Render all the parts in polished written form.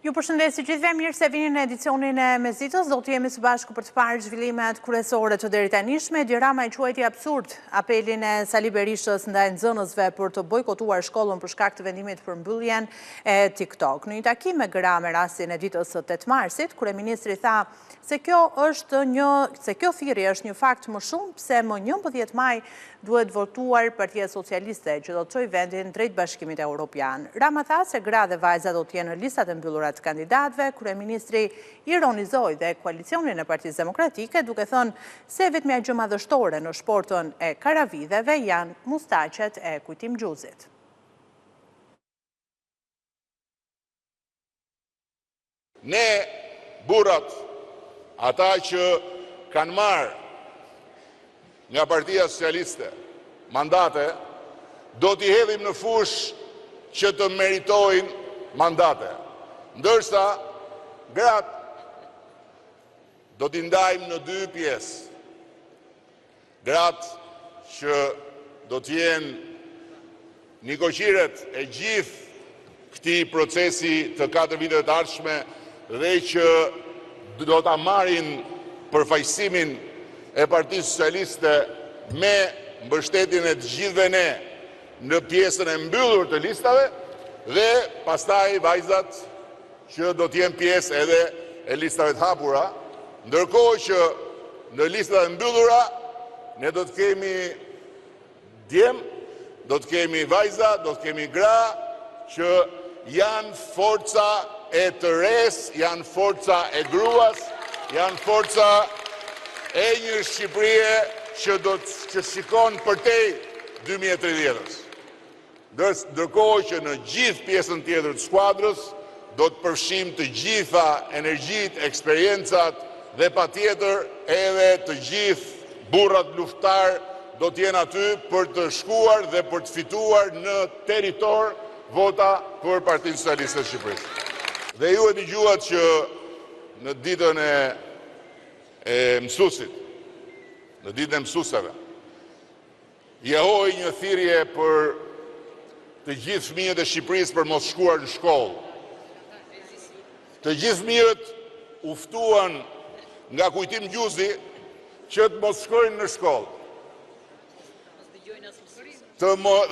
Ju përshëndesi gjithëve, mirë se vini në edicionin e Mesditës, do të jemi së bashku për të parë zhvillimet kryesore të deri tanishme. Edi Rama i quajti absurd apelin e Sali Berishës ndaj nxënësve për të bojkotuar shkollën për shkak të vendimit për mbylljen e TikTok. Në një takim me Gra me rastin e ditës së 8 marsit, kryeministri tha se kjo thirrje është një fakt më shumë pse më 11 maj duhet votuar Partia Socialiste që do të çojë vendin drejt Bashkimit Evropian. Rama tha se Gra dhe vajza do të jenë në listat e mbyllura të kandidatëve. Kryeministri ironizoi dhe koalicionin e Partisë Demokratike duke thënë se vetmja gjë madhështore në sportën e karavidheve janë mustaqet e Kujtim Gjuzit. Ne burrat, ata që kanë marrë nga Partia Socialiste mandate, do t'i hedhim në fush që të meritojnë mandate. Ndërsa, gratë do t'i ndajmë në 2 pjesë. Gratë që do t'jenë nikoqiret e gjithë këtij procesi të 4 viteve të ardhshme dhe që do t'a marrin përfaqësimin e Partisë Socialiste me mbështetjen e të gjithëve ne në pjesën e mbyllur të listave dhe pastaj vajzat që do të jenë pjesë edhe e listave të hapura, ndërkohë që në listat e mbyllura ne do të kemi djem, do të kemi vajza, do të kemi gra që janë forca e të res, janë forca e gruas, janë forca e një Shqipërie që shikon përtej 2030-ës. Ndërkohë që në gjithë pjesën tjetër të skuadrës do të përfshim të gjitha energjitë, eksperiencat dhe patjetër edhe të gjithë burrat luftar do të jenë aty për të shkuar dhe për të fituar në territor vota për Partinë Socialiste të Shqipërisë. Dhe ju e dëgjuat që në ditën e mësuesit, në ditën e mësuesave, jehoi një thirrje për të gjithë fëmijët e Shqipërisë për mos shkuar në shkollë. Të gjithë fëmijët u ftuan nga Kujtim Gjuzi që të mos shkojnë në shkollë.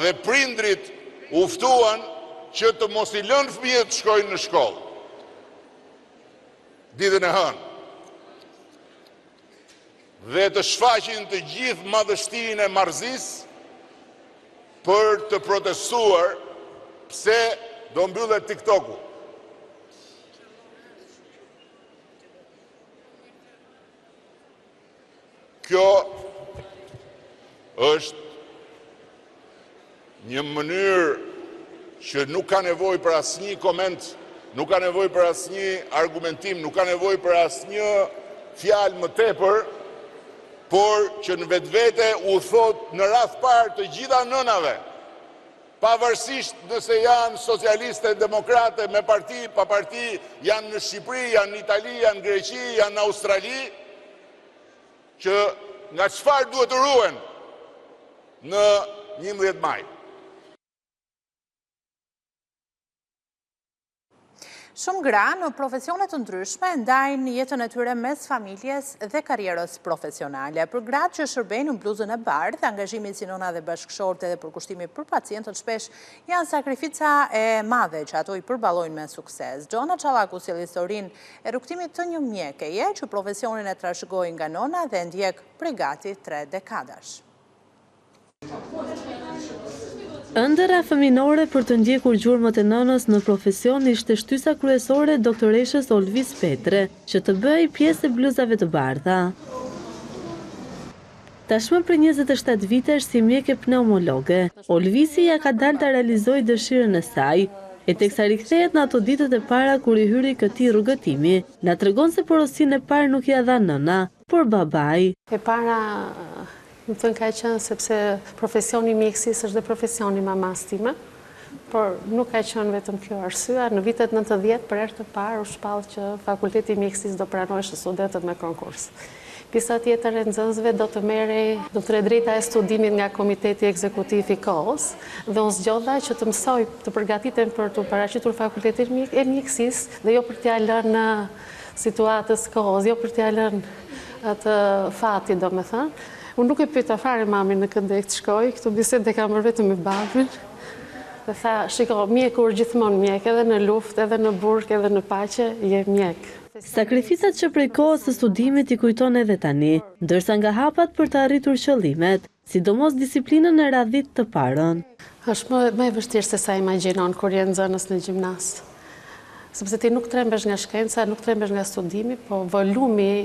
Dhe prindrit u ftuan që të mos i lënë fëmijët të shkojnë në shkollë. Ditën e hënë. Dhe të shfaqin të gjithë madhështinë e marrëzisë për të protestuar pse do mbyllet TikTok-u. Kjo është një mënyrë që nuk ka nevojë për asnjë koment, nuk ka nevojë për asnjë argumentim, nuk ka nevojë për asnjë fjalë më tepër, por që në vetvete u thot në radh parë të gjitha nënave, pavarësisht nëse janë socialiste, demokrate, me parti, pa parti, janë në Shqipëri, janë në Itali, janë në Greqi, janë në Australi, që nga çfarë duhet të ruhen në 11 maj. Shumë gra në profesione të ndryshme ndajnë jetën e tyre mes familjes dhe karrierës profesionale. Për gratë që shërbejnë në bluzën e bardhë, angazhimi si nëna dhe bashkëshorte dhe përkushtimi për pacientët shpesh janë sakrifica e madhe që ato i përballojnë me sukses. Gjona Çallaku sjell historinë e rrugtimit të një mjekeje që profesionin e trashëgoi nga nona dhe ndjek prej gati 3 dekadash. Ëndëra fëminore për të ndjekur gjurmët e nënës në profesion ishte shtysa kryesore doktoreshës Olvis Petre, që të bëj pjesë e bluzave të bardha. Tashmë për 27 vitesh si mjeke pneumologe, Olvisi ja ka dalë të realizojë dëshirën e saj, e teksa rikthehet në ato ditët e para kur i hyri këtij rrugëtimi, na tregon se porosinë e parë nuk ia dha nëna, por babai. E para më thënë ka qenë sepse profesioni mjekësisë është dhe profesioni mamas time, por nuk ka qenë vetëm kjo arsye. Në vitet 90 për herë të parë u shpall që Fakulteti i Mjekësisë do pranojë studentët me konkurs. Pjesa tjetër e nxënësve do të drejta e studimit nga Komiteti Ekzekutiv i KOS dhe unë zgjodha që të mësoj të përgatitem për të paraqitur fakultetin e mjekësisë dhe jo për t'ia lënë situatës KOS, jo për t'ia lënë atë fati, domethënë. Unë nuk e pyeta fare mamin në këndek të shkoj, këtu bisedë kam bërë vetëm me babin. Dhe tha, shiko, mjeku është gjithmonë mjek, edhe në luftë, edhe në burg, edhe në paqe, je mjek. Sakrificat që prej kohës së studimit i kujton edhe tani, ndërsa nga hapat për të arritur qëllimet, sidomos disiplinën e radhit të parën. Është më e vështirë se sa imagjinon kur je nxënës në gjimnas. Sepse ti nuk trembesh nga shkenca, nuk trembesh nga studimi, po volumi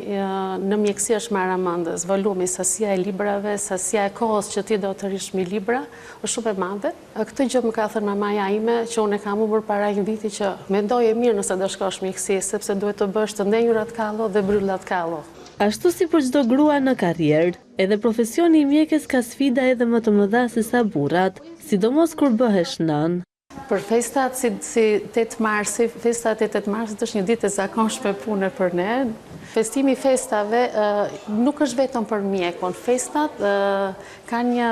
në mjekësi është maramëndës. Volumi, sasia e librave, sasia e kohës që ti do të rish mi libra, është shumë e madhe. Këtë gjë më ka thënë mamaja ime, që unë e kam humbur para një viti që mendoje mirë nëse do shkosh mjekësi, sepse duhet të bësh të ndenjurat kallo dhe bryllat kallo. Ashtu si për çdo grua në karrierë, edhe profesioni i mjekës ka sfida edhe më të mëdha se sa burrat, sidomos kur bëhesh nën. Për festat si 8 marsi, festat e 8 marsit është një ditë e zakonshme pune për ne. Festimi i festave nuk është vetëm për mjekun. Festat kanë një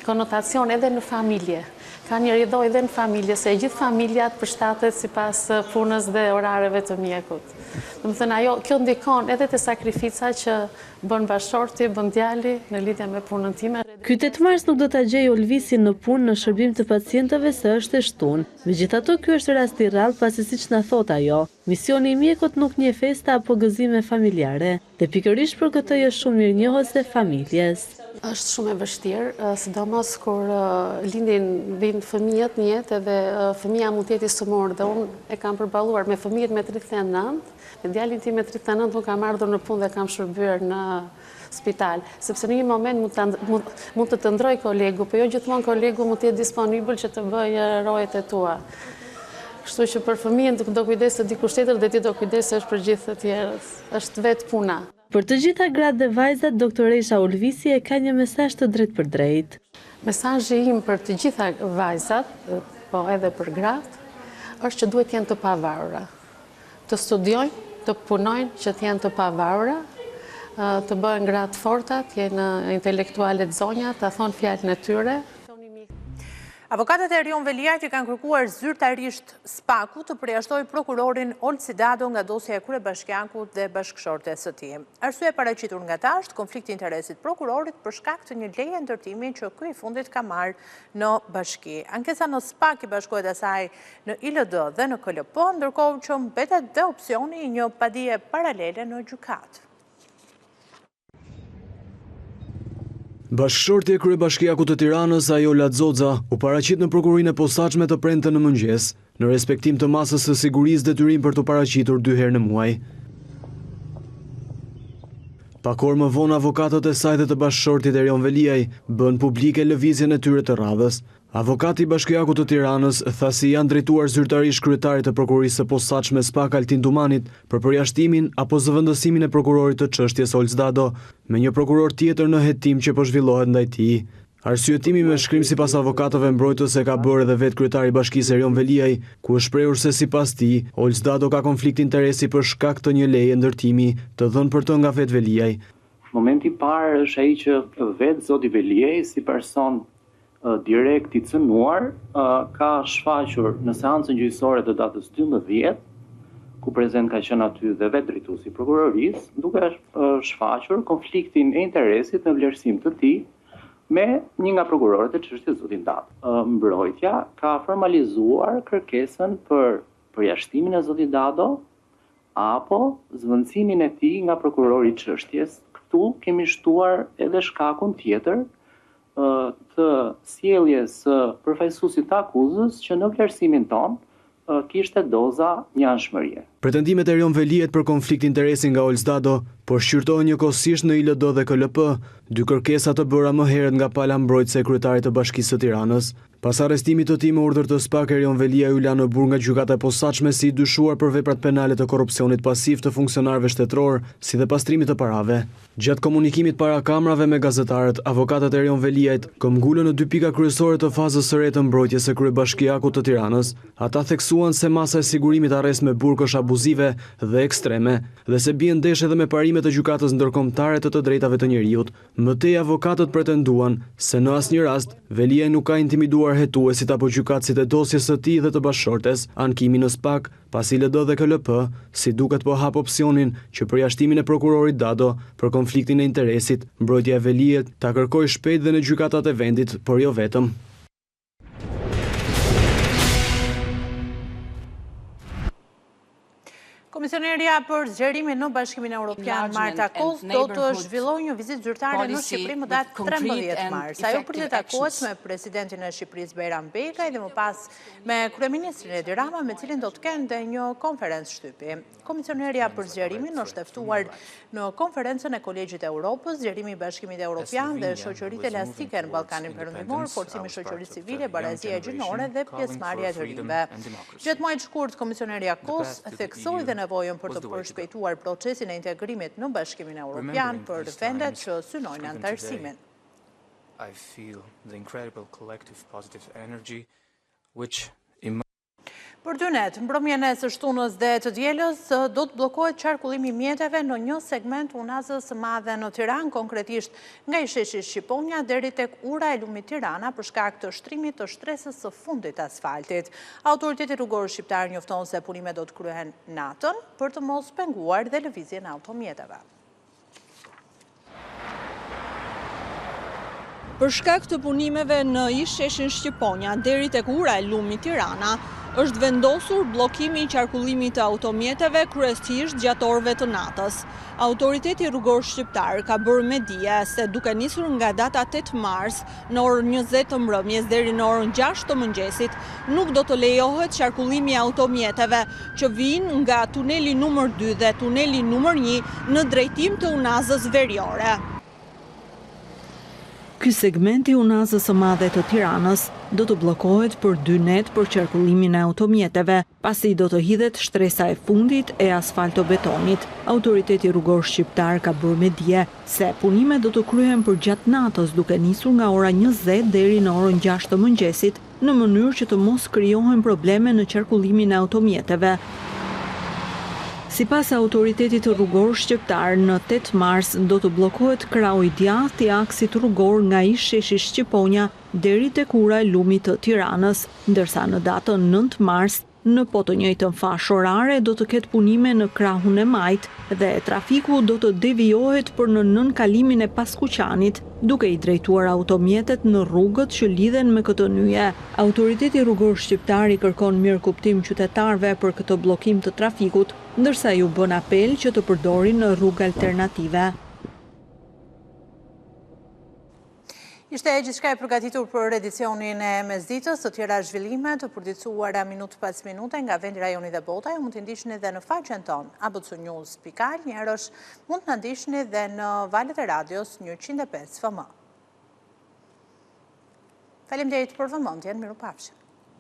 konotacion edhe në familje. Ka një rridhoj edhe në familje, se gjithë familjat përshtatet sipas punës dhe orareve të mjekut. Domethënë kjo ndikon edhe te sakrifica që bën bashorti, bën djali në lidhje me punën time. Ky 8 mars nuk do ta gjejë Olvisin në punë në shërbim të pacientëve se është e shtunë. Megjithatë, ky është rast i rrallë pasi siç na thot ajo, misioni i mjekut nuk njeh festa apo gëzime familjare, dhe pikërisht për këtë është shumë mirënjohëse familjes. Është shumë e vështirë, sidomos kur vinë fëmijët në jetë edhe fëmija mund të jetë i sëmurë dhe unë e kam përballuar me fëmijët me 39, me djalin tim me 39 unë kam ardhur në punë dhe kam shërbyer në spital, sepse në një moment mund të ndroj kolegu, po jo gjithmonë kolegu mund të jetë disponibil që të bëjë rojet e tua. Kështu që për fëmijën do kujdesë dikush tjetër dhe ti do kujdesesh për gjithë të tjerët. Është vetë puna. Për të gjitha gratë dhe vajzat, doktoresha Olvisi e ka një mesazh të drejtë për drejtë. Mesazhi im për të gjitha vajzat, po edhe për gratë, është që duhet jenë të pavarura. Të studiojnë, të punojnë, që të jenë të pavarura, të bëhen gratë forta, të jenë intelektuale të zonja, të thonë fjalën e tyre. Avokatët e Erion Veliajt i kanë kërkuar zyrtarisht SPAK-u të përjashtoj prokurorin Olci Dado nga dosja e kryebashkiakut dhe bashkëshortes së tij. Arsye paraqitur nga ta është konflikti i interesit prokurorit për shkak të një leje ndërtimi që ky i fundit ka marrë në bashki. Ankesa në SPAK i bashkohet asaj në ILD dhe në KLP, ndërkohë që mbetet dhe opsioni i një padije paralele në gjykatë. Bashkëshorti e kryebashkiakut të Tiranës, Ajola Xoxa, u paraqit në prokurorinë e posaçme të premte në mëngjes, në respektim të masës së sigurisë detyrim për të paraqitur 2 herë në muaj. Pak orë më vonë, avokatët e saj dhe të bashkëshortit Erion Veliaj bën publike lëvizjen e tyre të radhës. Avokati i Bashkiakut të Tiranës tha si janë drejtuar zyrtarisht kryetarit të prokurorisë së posaçme SPAK Altin Dumanit për përjashtimin apo zëvendësimin e prokurorit të çështjes Olc Dado, me një prokuror tjetër në hetim që po zhvillohet ndaj tij. Arsyetimi me shkrim sipas avokatëve mbrojtës e ka bërë edhe vetë kryetari i bashkisë Erion Veliaj, ku është shprehur se sipas tij, Olc Dado ka konflikt interesi për shkak të një leje ndërtimi të dhënë për të nga vetë Veliaj. Momenti i parë është ai që vetë zoti Veliaj si person direkt i cënuar ka shfaqur në seancën gjyqësore të datës 12, ku prezent ka qenë aty dhe vetë drejtuesi i prokurorisë, duke shfaqur konfliktin e interesit në vlerësim të tij me një nga prokurorët e çështjes zotin Dado. Mbrojtja ka formalizuar kërkesën për përjashtimin e zotit Dado apo zvendësimin e tij nga prokurori i çështjes. Këtu kemi shtuar edhe shkakun tjetër të sjelljes së përfaqësuesit të akuzës që në vlerësimin ton kishte doza një anshmërie. Pretendimet e Erion Veliajt për konflikt interesi nga Olc Dado po shqyrtohen njëkohësisht në ILD dhe KLP, 2 kërkesa të bëra më herët nga pala mbrojtëse e kryetarit të Bashkisë së Tiranës. Pas arrestimit të tij me urdhër të SPAK, Erion Veliaj u la në burg nga gjykata e posaçme si i dyshuar për veprat penale të korrupsionit pasiv të funksionarëve shtetëror, si dhe pastrimit të parave. Gjatë komunikimit para kamrave me gazetarët, avokatët e Erion Veliajt këmbgulën në 2 pika kryesore të fazës së re të mbrojtjes së kryebashkiakut të Tiranës. Ata theksuan se masa e sigurimit arrest me burg është abuzive dhe ekstreme, dhe se bien ndesh edhe me parimet e gjykatës ndërkombëtare të drejtave të njerëzit. Më tej avokatët pretenduan se në asnjë rast Velia nuk ka intimiduar hetuesit apo gjykatësit e dosjes së tij dhe të bashkëshortes, ankimin në SPAK, pasi LD dhe KLP, si duket po hap opsionin që përjashtimin e prokurorit Dado për konfliktin e interesit, mbrojtja e Veliet ta kërkojë shpejt dhe në gjykatat e vendit, por jo vetëm. Komisionerja për zgjerimin në Bashkimin Evropian Marta Koch do të zhvillojë një vizitë zyrtare në Shqipëri më datë 13 mars. Ajo pritet të takohet me presidentin e Shqipërisë Bajram Bekaj dhe më pas me kryeministrin Edi Rama, me cilin do të kenë dhe një konferencë shtypi. Komisionerja për zgjerimin është ftuar në konferencën e Kolegjit të Evropës, zgjerimi i Bashkimit Evropian dhe shoqëritë elastike në Ballkanin Perëndimor, forcimi i shoqërisë civile, barazia gjinore dhe pjesëmarrja e të rinjve. Gjatë muajit shkurt, komisionerja Koch theksoi dhe nevojën për të përshpejtuar procesin e integrimit në Bashkimin Evropian për vendet që synojnë anëtarësimin. I feel the incredible collective positive energy which Për 2 net, mbrëmjen e së shtunës dhe të dielës do të bllokohet qarkullimi i mjeteve në një segment unazës së madhe në Tiranë, konkretisht nga i sheshi Shqiponja deri tek ura e lumit Tirana për shkak të shtrimit të shtresës së fundit të asfaltit. Autoriteti rrugor shqiptar njofton se punimet do të kryhen natën për të mos penguar dhe lëvizjen e automjeteve. Për shkak të punimeve në ish sheshin Shqiponja deri tek ura e lumit Tirana, është vendosur bllokimi i qarkullimit të automjeteve kryesisht gjatë orëve të natës. Autoriteti rrugor shqiptar ka bërë me dije se duke nisur nga data 8 mars në orën 20 të mbrëmjes deri në orën 6 të mëngjesit, nuk do të lejohet qarkullimi i automjeteve që vijnë nga tuneli numër 2 dhe tuneli numër 1 në drejtim të unazës veriore. Ky segmenti i unazës së madhe të Tiranës do të bllokohet për 2 net për qarkullimin e automjeteve, pasi do të hidhet shtresa e fundit e asfaltobetonit. Autoriteti rrugor shqiptar ka bërë me dije se punimet do të kryhen për gjatë natës duke nisur nga ora 20 deri në orën 6 të mëngjesit, në mënyrë që të mos krijohen probleme në qarkullimin e automjeteve. Sipas autoritetit rrugor shqiptar, në 8 mars do të bllokohet krahu i djathtë i aksit rrugor nga ish sheshi Shqiponja deri tek ura e lumit të Tiranës, ndërsa në datën 9 mars në po të njëjtën fashë orare do të ketë punime në krahun e Majt dhe trafiku do të devijohet për në nën kalimin e Paskuqanit, duke i drejtuar automjetet në rrugët që lidhen me këtë nyje. Autoriteti rrugor shqiptar i kërkon mirëkuptim qytetarëve për këtë bllokim të trafikut, ndërsa ju bën apel që të përdorin rrugë alternative. Ishte gjithçka e përgatitur për edicionin e mesditës, të tjera zhvillime të përditësuara minutë pas minute nga vendi, rajoni dhe bota. Ju mund të ndiqni dhe në faqen tonë abcnews.al, njerësh mund të ndiqni dhe në valët e radios 105 FM. Faleminderit për vëmendjen, mirupafshim.